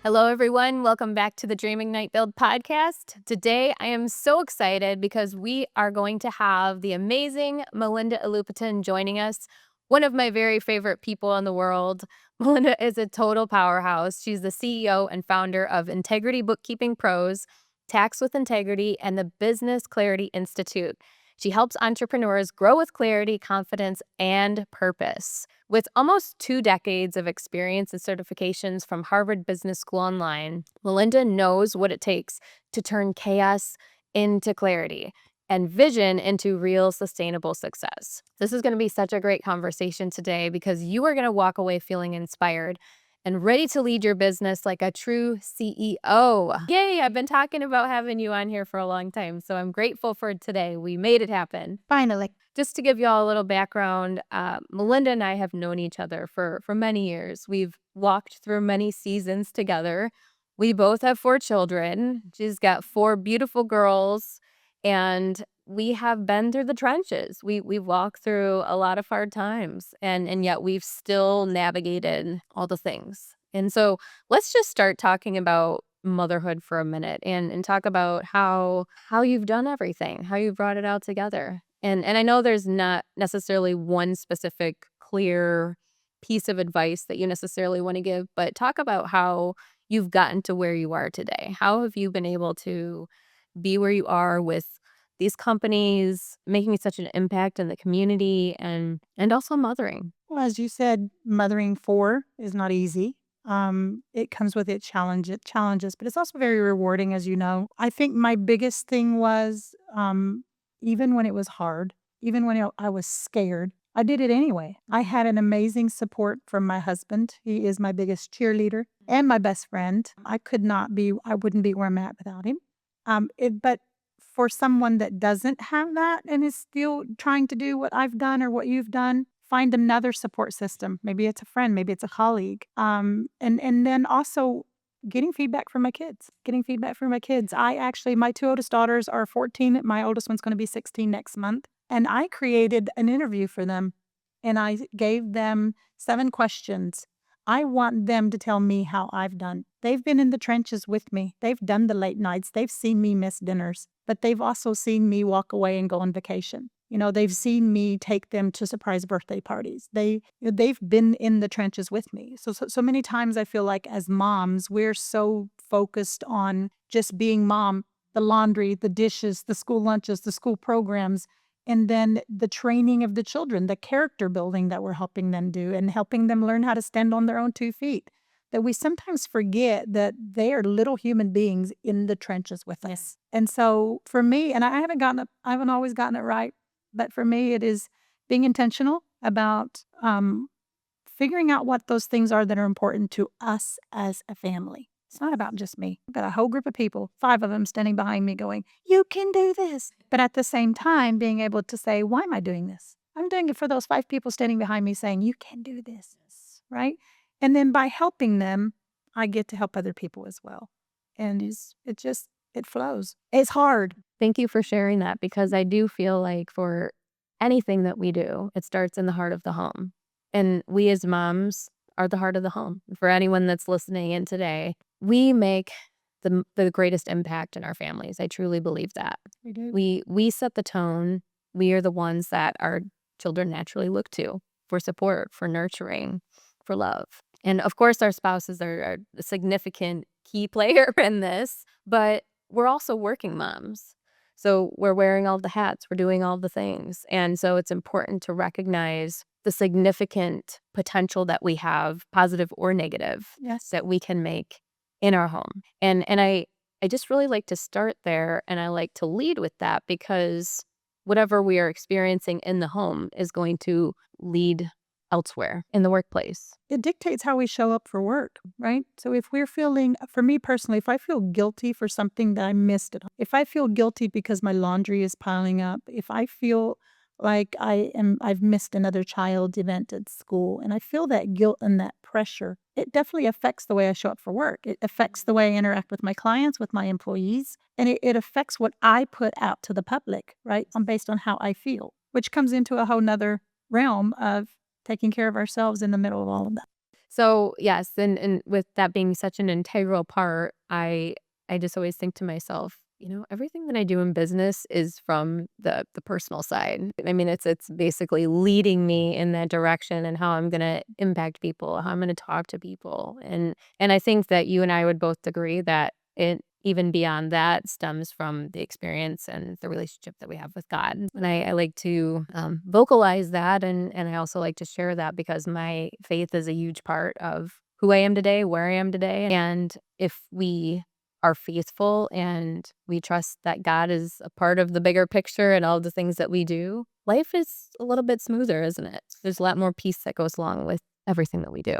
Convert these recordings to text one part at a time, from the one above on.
Hello, everyone. Welcome back to the Dream Ignite Build podcast. Today, I am so excited because we are going to have the amazing Melinda Olupitan joining us, one of my very favorite people in the world. Melinda is a total powerhouse. She's the CEO and founder of Integrity Bookkeeping Pros, Tax with Integrity, and the Business Clarity Institute. She helps entrepreneurs grow with clarity, confidence, and purpose. With almost 2 decades of experience and certifications from Harvard Business School Online, Melinda knows what it takes to turn chaos into clarity and vision into real sustainable success. This is going to be such a great conversation today because you are going to walk away feeling inspired and ready to lead your business like a true CEO. Yay, I've been talking about having you on here for a long time, so I'm grateful for today. We made it happen. Finally. Just to give you all a little background, Melinda and I have known each other for many years. We've walked through many seasons together. We both have 4 children. She's got 4 beautiful girls, and we have been through the trenches. We've walked through a lot of hard times, and yet we've still navigated all the things. And so let's just start talking about motherhood for a minute and talk about how you've done everything, how you brought it all together. And I know there's not necessarily one specific clear piece of advice that you necessarily want to give, but talk about how you've gotten to where you are today. How have you been able to be where you are with these companies, making such an impact in the community and also mothering? Well, as you said, mothering 4 is not easy. It comes with its challenges, but it's also very rewarding, as you know. I think my biggest thing was, even when it was hard, even when I was scared, I did it anyway. I had an amazing support from my husband. He is my biggest cheerleader and my best friend. I wouldn't be where I'm at without him. But for someone that doesn't have that and is still trying to do what I've done or what you've done, find another support system. Maybe it's a friend, maybe it's a colleague. And then also getting feedback from my kids. My 2 oldest daughters are 14. My oldest one's going to be 16 next month. And I created an interview for them and I gave them 7 questions. I want them to tell me how I've done. They've been in the trenches with me. They've done the late nights. They've seen me miss dinners, but they've also seen me walk away and go on vacation. They've seen me take them to surprise birthday parties. They've been in the trenches with me. So many times I feel like as moms, we're so focused on just being mom, the laundry, the dishes, the school lunches, the school programs, and then the training of the children, the character building that we're helping them do and helping them learn how to stand on their own 2 feet. That we sometimes forget that they are little human beings in the trenches with us. And so for me, and I haven't always gotten it right, but for me, it is being intentional about figuring out what those things are that are important to us as a family. It's not about just me. I've got a whole group of people, 5 of them standing behind me going, you can do this. But at the same time, being able to say, why am I doing this? I'm doing it for those 5 people standing behind me saying, you can do this, right? And then by helping them, I get to help other people as well. And it flows. It's hard. Thank you for sharing that because I do feel like for anything that we do, it starts in the heart of the home. And we as moms are the heart of the home. For anyone that's listening in today, we make the greatest impact in our families. I truly believe that. We do. We set the tone. We are the ones that our children naturally look to for support, for nurturing, for love. And of course, our spouses are a significant key player in this, but we're also working moms. So we're wearing all the hats, we're doing all the things. And so it's important to recognize the significant potential that we have, positive or negative, Yes. that we can make in our home. And I just really like to start there, and I like to lead with that because whatever we are experiencing in the home is going to lead elsewhere in the workplace. It dictates how we show up for work, right? So if we're feeling, for me personally, if I feel guilty for something that I missed at home, if I feel guilty because my laundry is piling up, if I feel like I've missed another child event at school and I feel that guilt and that pressure, it definitely affects the way I show up for work. It affects the way I interact with my clients, with my employees, and it affects what I put out to the public, right? Based on how I feel, which comes into a whole nother realm of taking care of ourselves in the middle of all of that. So, yes, and with that being such an integral part, I just always think to myself, everything that I do in business is from the personal side. I mean, it's basically leading me in that direction and how I'm gonna impact people, how I'm gonna talk to people. And I think that you and I would both agree that it even beyond that stems from the experience and the relationship that we have with God. And I like to vocalize that. And I also like to share that because my faith is a huge part of who I am today, where I am today. And if we are faithful and we trust that God is a part of the bigger picture and all the things that we do, life is a little bit smoother, isn't it? There's a lot more peace that goes along with everything that we do.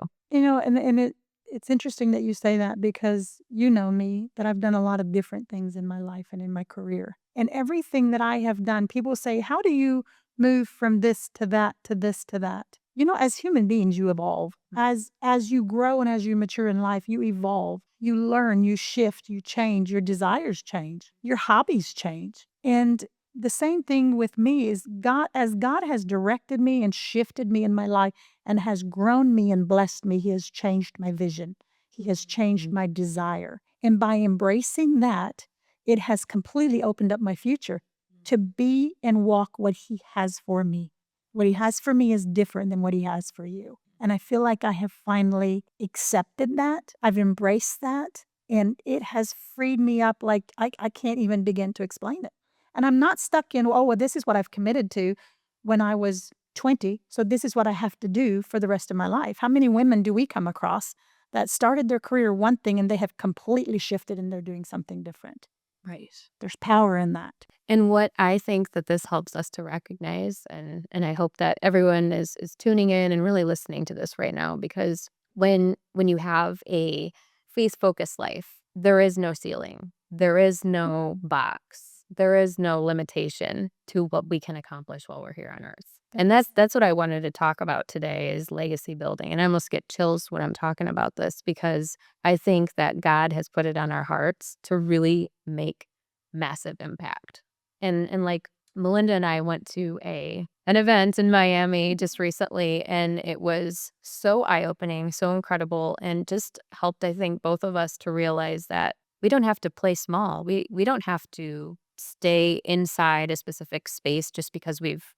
It's interesting that you say that because you know me, that I've done a lot of different things in my life and in my career. And everything that I have done, people say, "How do you move from this to that to this to that?" As human beings, you evolve. As you grow and as you mature in life, you evolve. You learn, you shift, you change, your desires change, your hobbies change. And the same thing with me is God has directed me and shifted me in my life and has grown me and blessed me. He has changed my vision. He has changed my desire. And by embracing that, it has completely opened up my future to be and walk what He has for me. What He has for me is different than what He has for you. And I feel like I have finally accepted that. I've embraced that. And it has freed me up like I can't even begin to explain it. And I'm not stuck in, oh, well, this is what I've committed to when I was 20. So this is what I have to do for the rest of my life. How many women do we come across that started their career one thing and they have completely shifted and they're doing something different? Right. There's power in that. And what I think that this helps us to recognize, and I hope that everyone is tuning in and really listening to this right now, because when you have a faith-focused life, there is no ceiling. There is no box. There is no limitation to what we can accomplish while we're here on earth. And that's what I wanted to talk about today is legacy building. And I almost get chills when I'm talking about this because I think that God has put it on our hearts to really make massive impact. And like Melinda and I went to an event in Miami just recently, and it was so eye-opening, so incredible, and just helped, I think, both of us to realize that we don't have to play small. We don't have to stay inside a specific space just because we've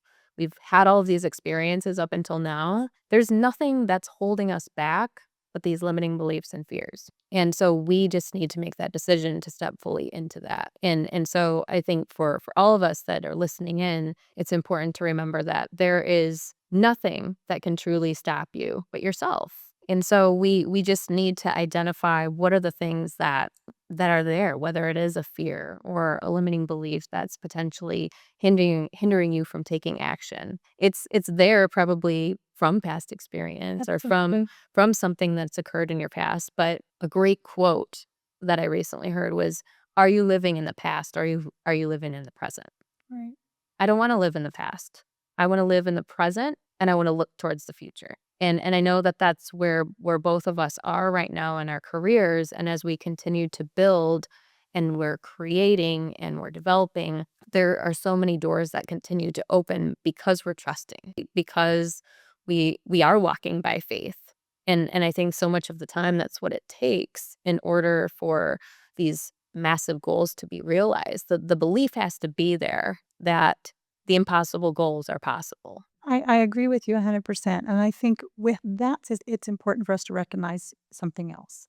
had all of these experiences up until now. There's nothing that's holding us back but these limiting beliefs and fears. And so we just need to make that decision to step fully into that. And so I think for all of us that are listening in, it's important to remember that there is nothing that can truly stop you but yourself. And so we just need to identify what are the things that are there, whether it is a fear or a limiting belief that's potentially hindering you from taking action. It's there probably from past experience or Absolutely. from something that's occurred in your past. But a great quote that I recently heard was, "Are you living in the past? Or are you living in the present?" Right. I don't wanna live in the past. I wanna live in the present, and I wanna look towards the future. And I know that that's where both of us are right now in our careers, and as we continue to build and we're creating and we're developing, there are so many doors that continue to open because we're trusting, because we are walking by faith. And I think so much of the time that's what it takes in order for these massive goals to be realized. The belief has to be there that the impossible goals are possible. I agree with you 100%. And I think with that, it's important for us to recognize something else.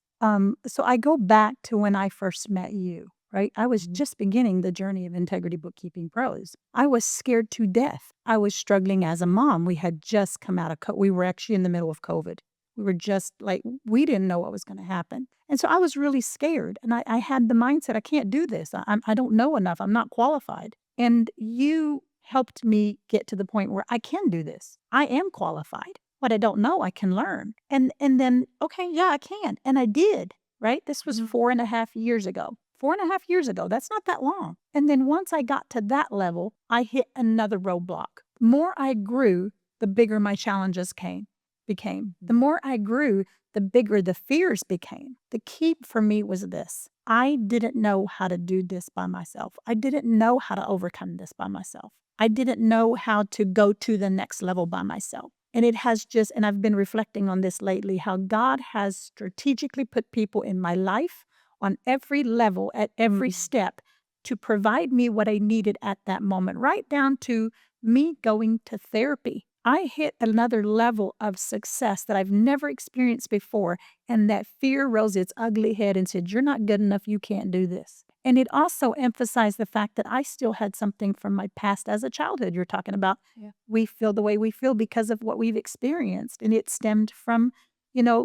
So I go back to when I first met you, right? I was just beginning the journey of Integrity Bookkeeping Pros. I was scared to death. I was struggling as a mom. We had just come out of we were actually in the middle of COVID. We were just like, we didn't know what was going to happen. And so I was really scared. And I had the mindset, I can't do this. I don't know enough. I'm not qualified. And you helped me get to the point where I can do this. I am qualified. What I don't know, I can learn. And then, okay, yeah, I can. And I did, right? This was 4.5 years ago. 4.5 years ago, that's not that long. And then once I got to that level, I hit another roadblock. The more I grew, the bigger my challenges became. The more I grew, the bigger the fears became. The key for me was this. I didn't know how to do this by myself. I didn't know how to overcome this by myself. I didn't know how to go to the next level by myself. And it has just, and I've been reflecting on this lately, how God has strategically put people in my life on every level, at every step, to provide me what I needed at that moment, right down to me going to therapy. I hit another level of success that I've never experienced before. And that fear rose its ugly head and said, "You're not good enough. You can't do this." And it also emphasized the fact that I still had something from my past as a childhood. You're talking about we feel the way we feel because of what we've experienced. And it stemmed from,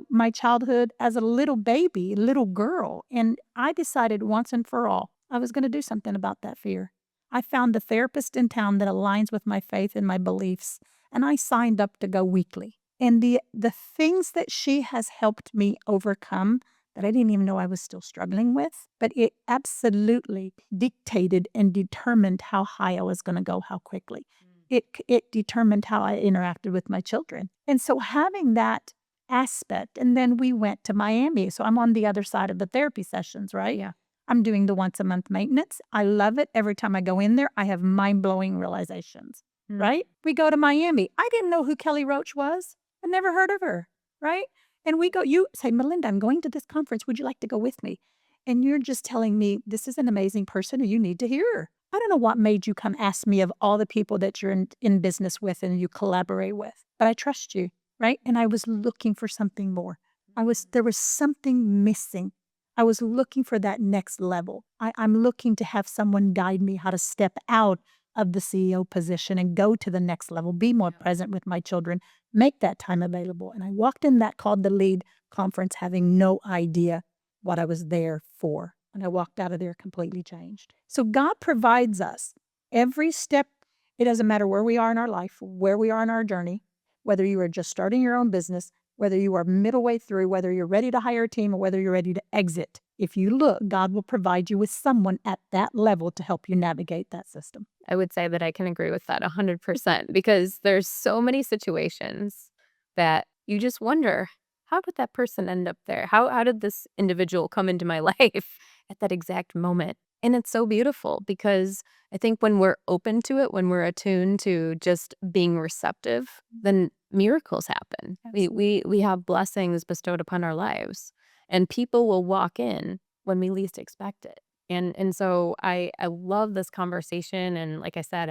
my childhood as a little baby, little girl. And I decided once and for all, I was going to do something about that fear. I found the therapist in town that aligns with my faith and my beliefs, and I signed up to go weekly. And the things that she has helped me overcome that I didn't even know I was still struggling with, but it absolutely dictated and determined how high I was going to go, how quickly. It determined how I interacted with my children. And so having that aspect, and then we went to Miami. So I'm on the other side of the therapy sessions, right? Yeah. I'm doing the once a month maintenance. I love it. Every time I go in there, I have mind-blowing realizations, right? We go to Miami. I didn't know who Kelly Roach was. I never heard of her, right? And we go, you say, "Melinda, I'm going to this conference. Would you like to go with me?" And you're just telling me, this is an amazing person and you need to hear her. I don't know what made you come ask me of all the people that you're in business with and you collaborate with, but I trust you, right? And I was looking for something more. There was something missing. I was looking for that next level. I'm looking to have someone guide me how to step out of the CEO position and go to the next level, be more present with my children, make that time available. And I walked in that called the Lead conference having no idea what I was there for. And I walked out of there completely changed. So God provides us every step. It doesn't matter where we are in our life, where we are in our journey, whether you are just starting your own business, whether you are middle way through, whether you're ready to hire a team, or whether you're ready to exit. If you look, God will provide you with someone at that level to help you navigate that system. I would say that I can agree with that 100% because there's so many situations that you just wonder, how did that person end up there? How did this individual come into my life at that exact moment? And it's so beautiful because I think when we're open to it, when we're attuned to just being receptive, then miracles happen. We have blessings bestowed upon our lives, and people will walk in when we least expect it. And so I love this conversation, and like I said,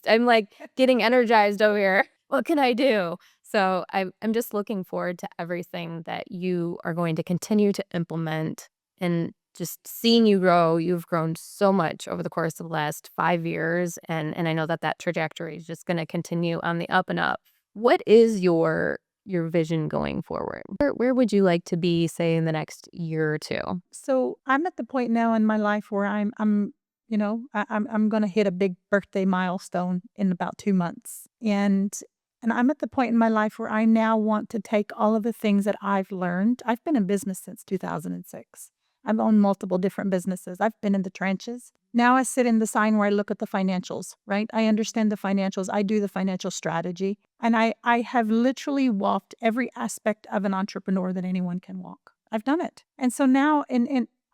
I'm like getting energized over here. What can I do? So I'm just looking forward to everything that you are going to continue to implement, and just seeing you grow. You've grown so much over the course of the last 5 years, and I know that trajectory is just going to continue on the up and up. What is your vision going forward? Where would you like to be, say, in the next year or two? So I'm at the point now in my life where I'm going to hit a big birthday milestone in about 2 months. And I'm at the point in my life where I now want to take all of the things that I've learned. I've been in business since 2006. I've owned multiple different businesses. I've been in the trenches. Now I sit in the sign where I look at the financials, right? I understand the financials. I do the financial strategy. And I have literally walked every aspect of an entrepreneur that anyone can walk. I've done it. And so now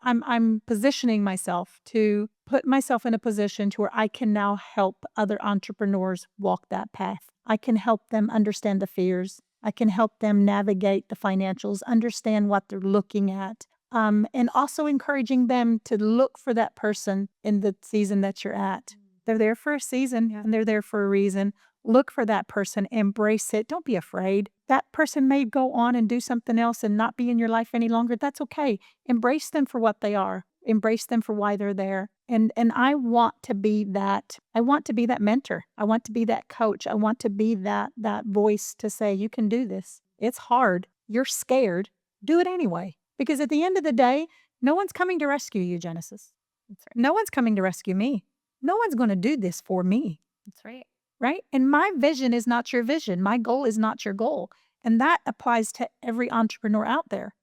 I'm positioning myself to put myself in a position to where I can now help other entrepreneurs walk that path. I can help them understand the fears. I can help them navigate the financials, understand what they're looking at, and also encouraging them to look for that person in the season that you're at. They're there for a season and they're there for a reason. Look for that person, embrace it. Don't be afraid. That person may go on and do something else and not be in your life any longer. That's okay. Embrace them for what they are. Embrace them for why they're there. And I want to be that. I want to be that mentor. I want to be that coach. I want to be that voice to say, you can do this. It's hard. You're scared. Do it anyway. Because at the end of the day, no one's coming to rescue you, Genesis. That's right. No one's coming to rescue me. No one's going to do this for me. That's right. Right? And my vision is not your vision. My goal is not your goal. And that applies to every entrepreneur out there.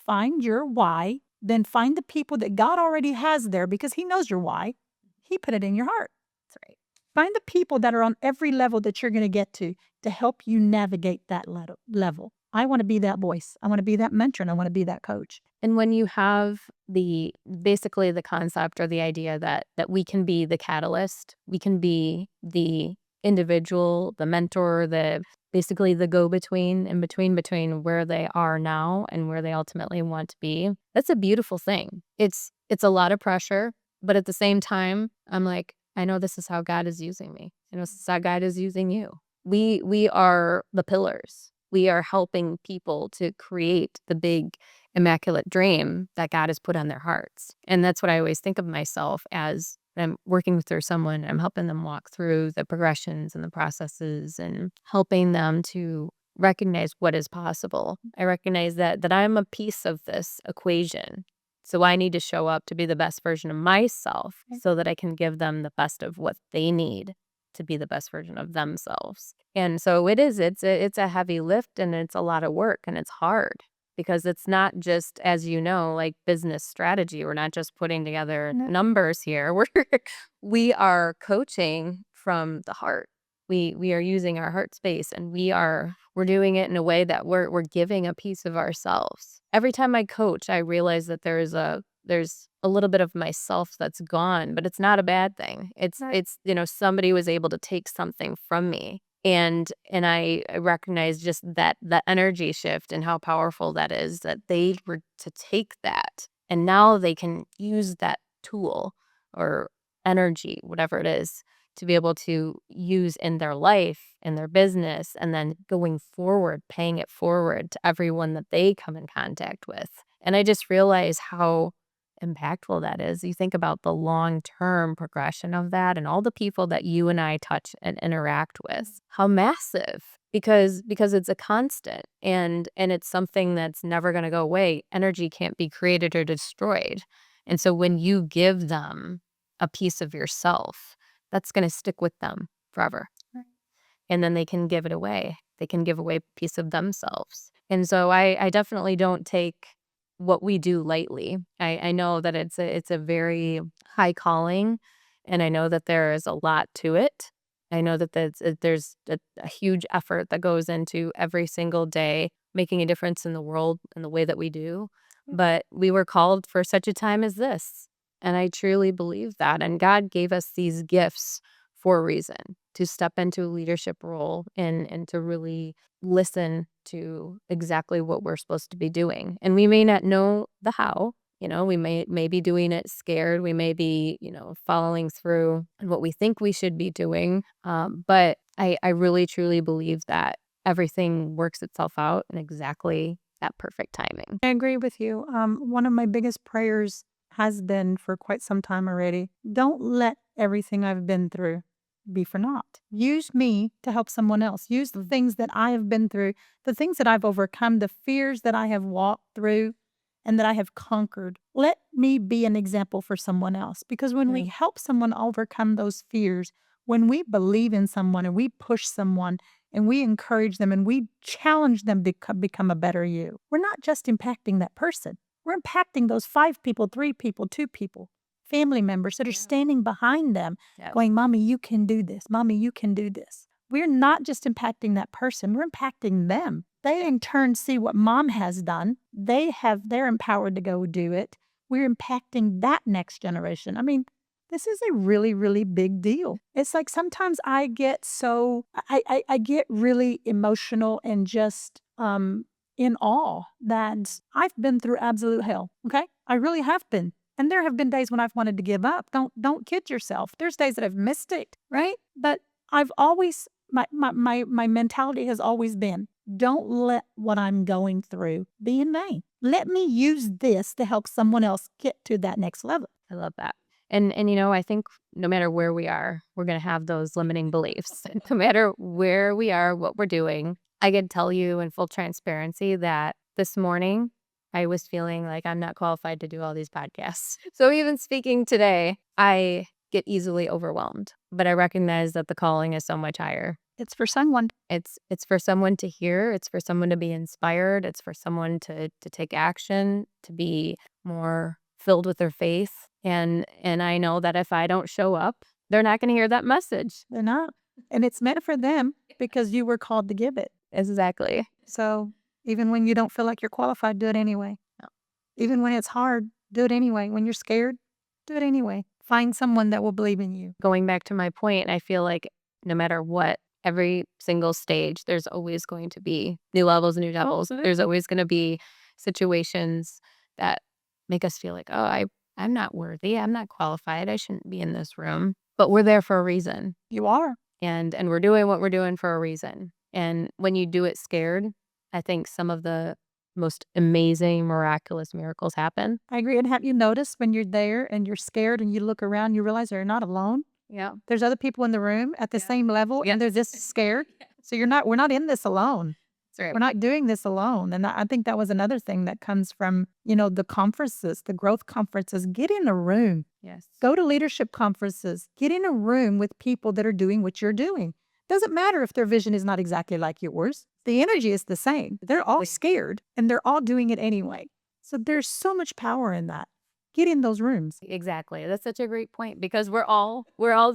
Find your why, then find the people that God already has there because He knows your why. He put it in your heart. That's right. Find the people that are on every level that you're going to get to help you navigate that level. I want to be that voice. I want to be that mentor, and I want to be that coach. And when you have basically the concept or the idea that we can be the catalyst, we can be the individual, the mentor, the basically the go-between in between where they are now and where they ultimately want to be. That's a beautiful thing. It's a lot of pressure, but at the same time, I'm like, I know this is how God is using me. I know this is how God is using you. We are the pillars. We are helping people to create the big immaculate dream that God has put on their hearts. And that's what I always think of myself as I'm working through someone, I'm helping them walk through the progressions and the processes and helping them to recognize what is possible. I recognize that I'm a piece of this equation. So I need to show up to be the best version of myself so that I can give them the best of what they need to be the best version of themselves. And so it's a heavy lift and it's a lot of work and it's hard because it's not just, as you know, like business strategy. We're not just putting together No. numbers here. We are coaching from the heart. We are using our heart space and we're doing it in a way that we're giving a piece of ourselves. Every time I coach, I realize that there's a little bit of myself that's gone, but it's not a bad thing. Right. It's somebody was able to take something from me. And I recognize just that energy shift and how powerful that is, that they were to take that and now they can use that tool or energy, whatever it is, to be able to use in their life, in their business, and then going forward, paying it forward to everyone that they come in contact with. And I just realize how impactful that is. You think about the long-term progression of that and all the people that you and I touch and interact with. How massive because it's a constant and it's something that's never going to go away. Energy can't be created or destroyed. And so when you give them a piece of yourself, that's going to stick with them forever. Right. And then they can give it away. They can give away a piece of themselves. And so I definitely don't take what we do lightly. I know that it's a very high calling, and I know that there is a lot to it. I know that there's a huge effort that goes into every single day making a difference in the world in the way that we do. But we were called for such a time as this. And I truly believe that. And God gave us these gifts for a reason to step into a leadership role and to really listen to exactly what we're supposed to be doing. And we may not know the how, we may be doing it scared. We may be, following through on what we think we should be doing. But I really, truly believe that everything works itself out in exactly that perfect timing. I agree with you. One of my biggest prayers has been for quite some time already. Don't let everything I've been through be for naught. Use me to help someone else. Use the things that I have been through, the things that I've overcome, the fears that I have walked through and that I have conquered. Let me be an example for someone else. Because when we help someone overcome those fears, when we believe in someone and we push someone and we encourage them and we challenge them to become a better you, we're not just impacting that person. We're impacting those 5 people, 3 people, 2 people, family members that are standing behind them Yep. going, Mommy, you can do this. Mommy, you can do this. We're not just impacting that person, we're impacting them. They in turn see what mom has done. They're empowered to go do it. We're impacting that next generation. I mean, this is a really, really big deal. It's like sometimes I get I get really emotional and just in awe that I've been through absolute hell. Okay. I really have been. And there have been days when I've wanted to give up. Don't kid yourself. There's days that I've missed it, right? But I've always my mentality has always been, don't let what I'm going through be in vain. Let me use this to help someone else get to that next level. I love that. And I think no matter where we are, we're going to have those limiting beliefs. No matter where we are, what we're doing, I can tell you in full transparency that this morning I was feeling like I'm not qualified to do all these podcasts. So even speaking today, I get easily overwhelmed, but I recognize that the calling is so much higher. It's for someone. It's for someone to hear, it's for someone to be inspired, it's for someone to take action, to be more filled with their faith. And I know that if I don't show up, they're not going to hear that message. They're not. And it's meant for them because you were called to give it. Exactly. So even when you don't feel like you're qualified, do it anyway. No. Even when it's hard, do it anyway. When you're scared, do it anyway. Find someone that will believe in you. Going back to my point, I feel like no matter what, every single stage, there's always going to be new levels and new levels. There's always going to be situations that make us feel like, oh, I'm not worthy. I'm not qualified. I shouldn't be in this room. But we're there for a reason. You are. And we're doing what we're doing for a reason. And when you do it scared, I think some of the most amazing, miraculous miracles happen. I agree. And have you noticed when you're there and you're scared and you look around, you realize you're not alone? Yeah. There's other people in the room at the same level and they're just scared. So we're not in this alone. That's right. We're not doing this alone. And I think that was another thing that comes from, the conferences, the growth conferences. Get in a room. Yes. Go to leadership conferences. Get in a room with people that are doing what you're doing. Doesn't matter if their vision is not exactly like yours. The energy is the same. They're all scared and they're all doing it anyway. So there's so much power in that. Get in those rooms. Exactly. That's such a great point because we're all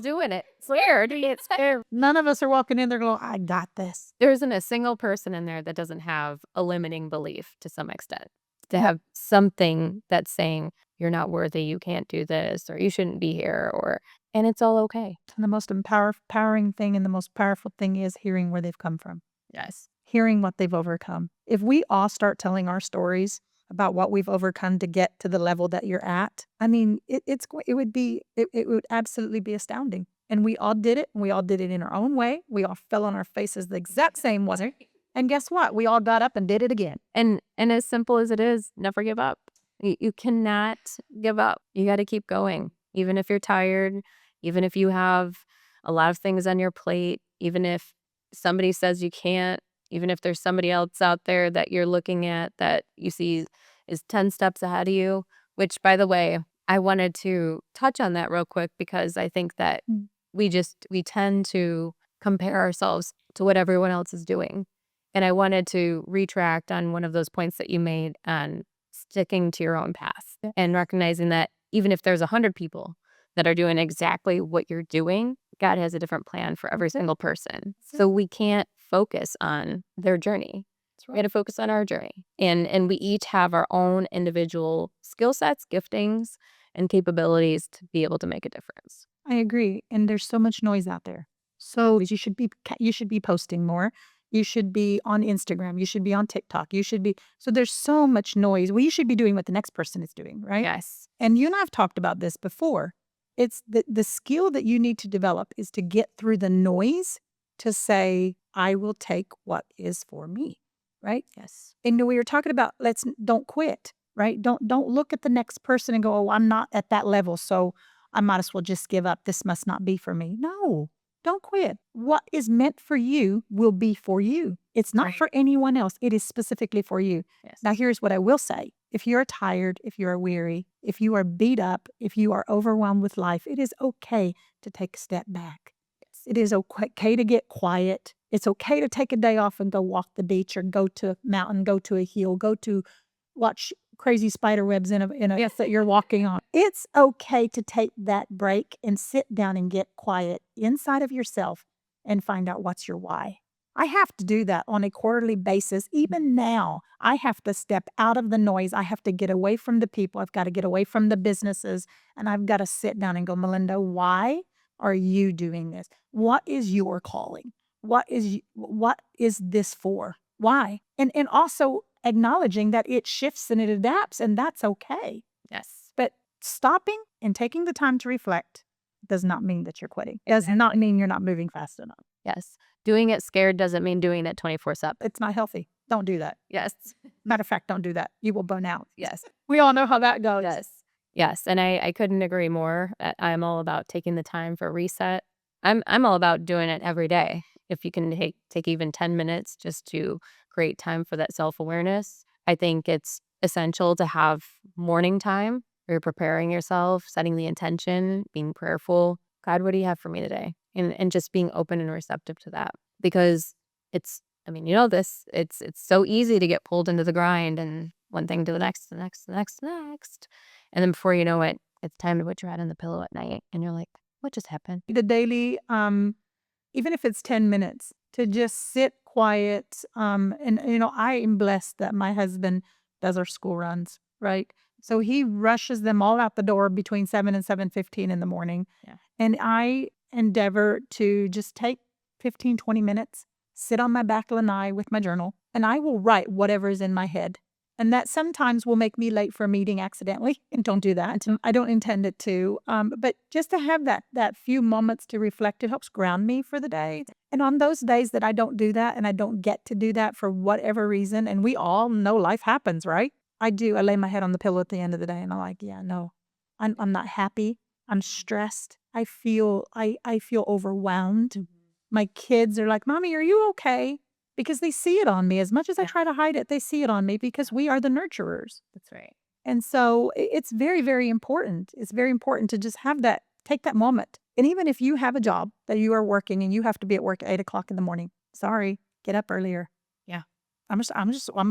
doing it. Scared. It's scared. None of us are walking in there going, I got this. There isn't a single person in there that doesn't have a limiting belief to some extent. To have something that's saying you're not worthy, you can't do this, or you shouldn't be here, and it's all okay. And the most empowering thing and the most powerful thing is hearing where they've come from. Yes. Hearing what they've overcome. If we all start telling our stories about what we've overcome to get to the level that you're at, I mean, it would absolutely be astounding. And we all did it. And we all did it in our own way. We all fell on our faces the exact same way. And guess what? We all got up and did it again. And as simple as it is, never give up. You cannot give up. You got to keep going. Even if you're tired, even if you have a lot of things on your plate, even if somebody says you can't, even if there's somebody else out there that you're looking at that you see is 10 steps ahead of you, which, by the way, I wanted to touch on that real quick because I think that we tend to compare ourselves to what everyone else is doing. And I wanted to retract on one of those points that you made on sticking to your own path and recognizing that even if there's 100 people that are doing exactly what you're doing, God has a different plan for every single person. So we can't focus on their journey. We got to focus on our journey. And we each have our own individual skill sets, giftings, and capabilities to be able to make a difference. I agree. And there's so much noise out there. So you should be posting more. You should be on Instagram. You should be on TikTok. So there's so much noise. Well, you should be doing what the next person is doing, right? Yes. And you and I have talked about this before. It's the skill that you need to develop is to get through the noise to say, I will take what is for me, right? Yes. And we were talking about don't quit, right? Don't look at the next person and go, oh, I'm not at that level, so I might as well just give up. This must not be for me. No, don't quit. What is meant for you will be for you. It's not for anyone else. It is specifically for you. Yes. Now, here's what I will say. If you're tired, if you are weary, if you are beat up, if you are overwhelmed with life, it is okay to take a step back. Yes. It is okay to get quiet. It's okay to take a day off and go walk the beach or go to a mountain, go to a hill, go to watch crazy spider webs in a yes that you're walking on. It's okay to take that break and sit down and get quiet inside of yourself and find out what's your why. I have to do that on a quarterly basis. Even now, I have to step out of the noise. I have to get away from the people. I've got to get away from the businesses. And I've got to sit down and go, Melinda, why are you doing this? What is your calling? What is this for? Why? And also acknowledging that it shifts and it adapts, and that's okay. Yes. But stopping and taking the time to reflect does not mean that you're quitting. It does not mean you're not moving fast enough. Yes. Doing it scared doesn't mean doing it 24/7. It's not healthy. Don't do that. Yes. Matter of fact, don't do that. You will burn out. Yes. We all know how that goes. Yes. Yes. And I couldn't agree more. I'm all about taking the time for reset. I'm all about doing it every day. If you can take even 10 minutes just to create time for that self-awareness, I think it's essential to have morning time where you're preparing yourself, setting the intention, being prayerful. God, what do you have for me today? And just being open and receptive to that. Because it's so easy to get pulled into the grind and one thing to the next, the next, the next, the next. And then before you know it, it's time to put your head on the pillow at night. And you're like, what just happened? The daily, even if it's 10 minutes, to just sit quiet. And, I am blessed that my husband does our school runs, right? So he rushes them all out the door between 7 and 7:15 in the morning. Yeah. And I endeavor to just take 15, 20 minutes, sit on my back lanai with my journal, and I will write whatever is in my head. And that sometimes will make me late for a meeting accidentally. And don't do that. I don't intend it to. But just to have that few moments to reflect, it helps ground me for the day. And on those days that I don't do that and I don't get to do that for whatever reason, and we all know life happens, right? I do. I lay my head on the pillow at the end of the day and I'm like, yeah, no, I'm not happy. I'm stressed. I feel overwhelmed. My kids are like, Mommy, are you okay? Because they see it on me. As much as I try to hide it, they see it on me because we are the nurturers. That's right. And so it's very, very important. It's very important to just take that moment. And even if you have a job that you are working and you have to be at work at 8 o'clock in the morning, sorry, get up earlier. Yeah. I'm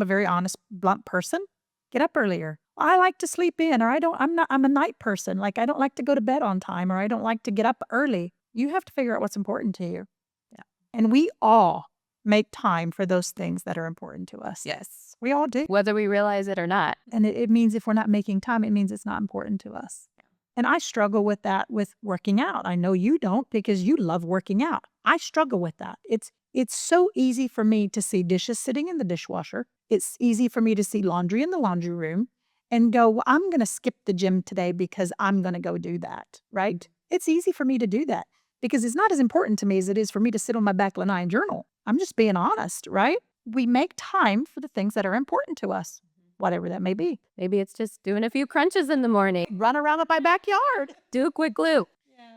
a very honest, blunt person. Get up earlier. I like to sleep in, or I'm a night person. Like I don't like to go to bed on time, or I don't like to get up early. You have to figure out what's important to you. Yeah. And we all make time for those things that are important to us. Yes. We all do. Whether we realize it or not. And it means if we're not making time, it means it's not important to us. And I struggle with that with working out. I know you don't because you love working out. I struggle with that. It's so easy for me to see dishes sitting in the dishwasher. It's easy for me to see laundry in the laundry room and go, well, I'm going to skip the gym today because I'm going to go do that, right? It's easy for me to do that because it's not as important to me as it is for me to sit on my back lanai and journal. I'm just being honest, right? We make time for the things that are important to us, whatever that may be. Maybe it's just doing a few crunches in the morning. Run around in my backyard. Do a quick glue.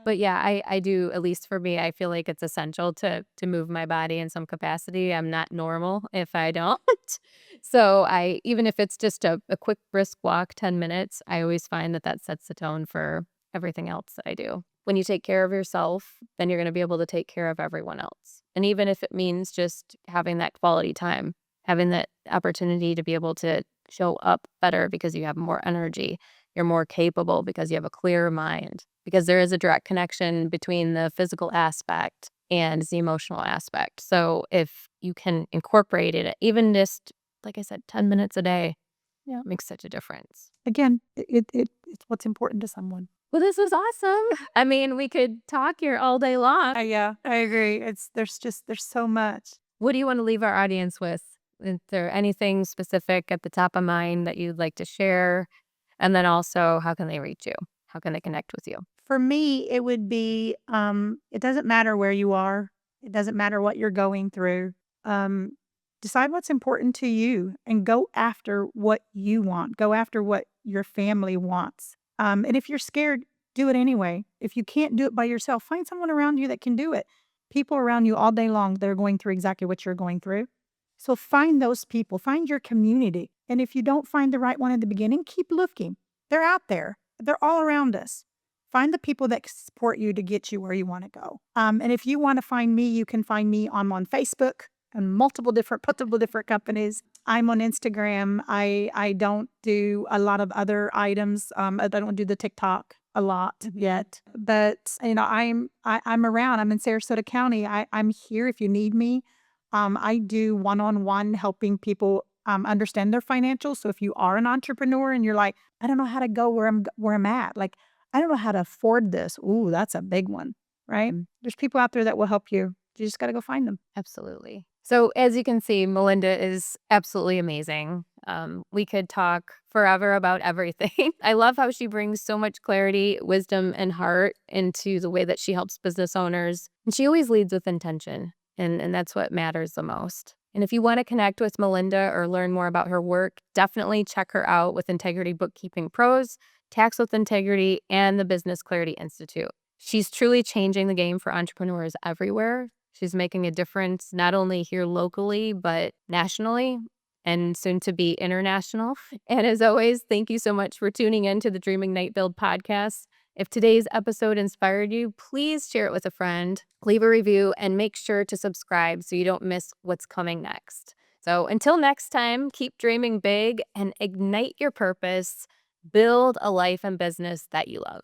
But yeah, I do, at least for me, I feel like it's essential to move my body in some capacity. I'm not normal if I don't. So even if it's just a quick brisk walk, 10 minutes, I always find that sets the tone for everything else that I do. When you take care of yourself, then you're going to be able to take care of everyone else. And even if it means just having that quality time, having that opportunity to be able to show up better because you have more energy, you're more capable because you have a clearer mind, because there is a direct connection between the physical aspect and the emotional aspect. So if you can incorporate it, even just, like I said, 10 minutes a day, it makes such a difference. Again, it's what's important to someone. Well, this was awesome. I mean, we could talk here all day long. Yeah, I agree. There's so much. What do you want to leave our audience with? Is there anything specific at the top of mind that you'd like to share? And then also, how can they reach you? How can they connect with you? For me, it would be, it doesn't matter where you are. It doesn't matter what you're going through. Decide what's important to you and go after what you want. Go after what your family wants. And if you're scared, do it anyway. If you can't do it by yourself, find someone around you that can do it. People around you all day long, they're going through exactly what you're going through. So find those people, find your community. And if you don't find the right one in the beginning, keep looking. They're out there. They're all around us. Find the people that support you to get you where you want to go. And if you want to find me, you can find me. I'm on Facebook and multiple different companies. I'm on Instagram. I don't do a lot of other items. I don't do the TikTok a lot yet, but I'm around. I'm in Sarasota County. I'm here if you need me. I do one-on-one helping people understand their financials. So if you are an entrepreneur and you're like, I don't know how to go where I'm at, like I don't know how to afford this. Ooh, that's a big one, right? There's people out there that will help you. You just got to go find them. Absolutely. So as you can see, Melinda is absolutely amazing. We could talk forever about everything. I love how she brings so much clarity, wisdom, and heart into the way that she helps business owners. And she always leads with intention. And that's what matters the most. And if you want to connect with Melinda or learn more about her work, definitely check her out with Integrity Bookkeeping Pros, Tax with Integrity, and the Business Clarity Institute. She's truly changing the game for entrepreneurs everywhere. She's making a difference not only here locally, but nationally and soon to be international. And as always, thank you so much for tuning in to the Dreaming Night Build podcast. If today's episode inspired you, please share it with a friend, leave a review, and make sure to subscribe so you don't miss what's coming next. So until next time, keep dreaming big and ignite your purpose. Build a life and business that you love.